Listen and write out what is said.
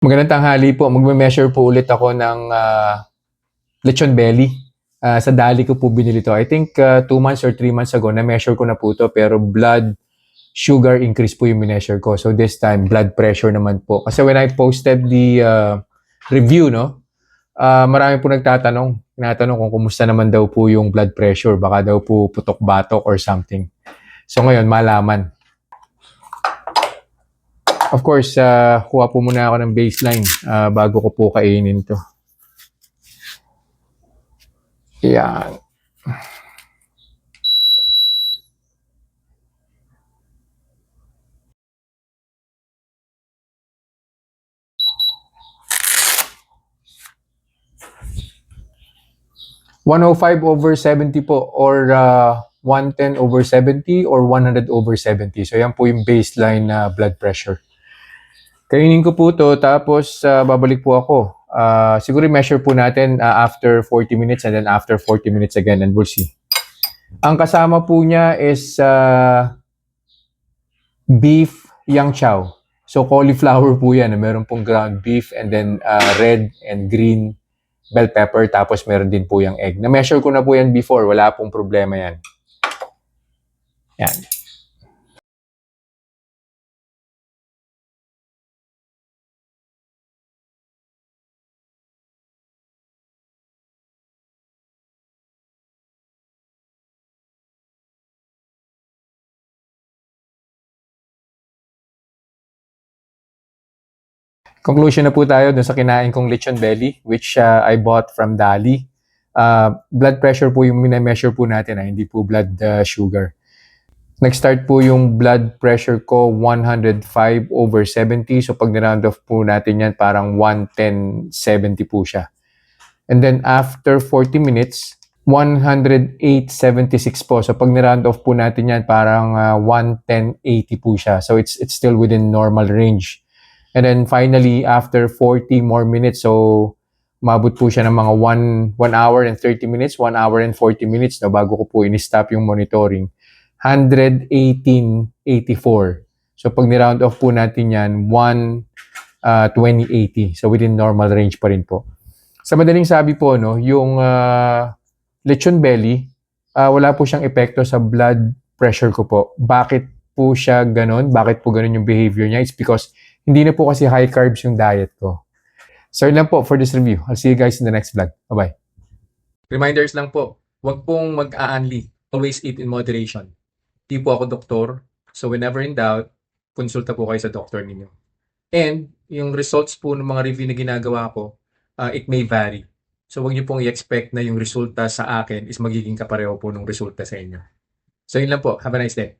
Magandang tanghali po. Magme-measure po ulit ako ng lechon belly. Sa dali ko po binili to. I think 2 months or 3 months ago, na-measure ko na po to, pero blood sugar increase po yung measure ko. So this time, blood pressure naman po. Kasi when I posted the review, no, marami po tinatanong kung kumusta naman daw po yung blood pressure. Baka daw po putok-batok or something. So ngayon, malaman. Of course, kuha po muna ako ng baseline bago ko po kainin to. Yan. (105/70) po or 110/70 or 100/70. So yan po yung baseline na blood pressure. Kainin ko po to, tapos babalik po ako. Siguro measure po natin after 40 minutes and then after 40 minutes again, and we'll see. Ang kasama po niya is beef yang chow. So cauliflower po yan. Meron pong ground beef and then red and green bell pepper, tapos meron din po yung egg. Na-measure ko na po yan before. Wala pong problema yan. Yan. Conclusion na po tayo dun sa kinain kong lechon belly, which I bought from Dali. Blood pressure po yung mina-measure po natin, hindi po blood sugar. Nag-start po yung blood pressure ko 105/70. So pag ni-round off po natin yan, parang 110/70 po siya. And then after 40 minutes, 108/76 po. So pag ni-round off po natin yan, parang 110/80 po siya. So it's still within normal range. And then finally, after 40 more minutes, so mabot po siya ng mga 1 hour and 30 minutes, 1 hour and 40 minutes no, bago ko po in-stop yung monitoring. 118/84. So pag ni-round off po natin yan, 120/80. So within normal range pa rin po. Sa madaling sabi po, no, yung lechon belly, wala po siyang epekto sa blood pressure ko po. Bakit po siya ganun? Bakit po ganun yung behavior niya? It's because hindi na po kasi high carbs yung diet ko. So yun lang po for this review. I'll see you guys in the next vlog. Bye-bye. Reminders lang po, huwag pong mag-aanli. Always eat in moderation. Di po ako doktor, so whenever in doubt, konsulta po kayo sa doktor ninyo. And yung results po ng mga review na ginagawa ko, it may vary. So huwag niyo pong i-expect na yung resulta sa akin is magiging kapareho po ng resulta sa inyo. So yun lang po. Have a nice day.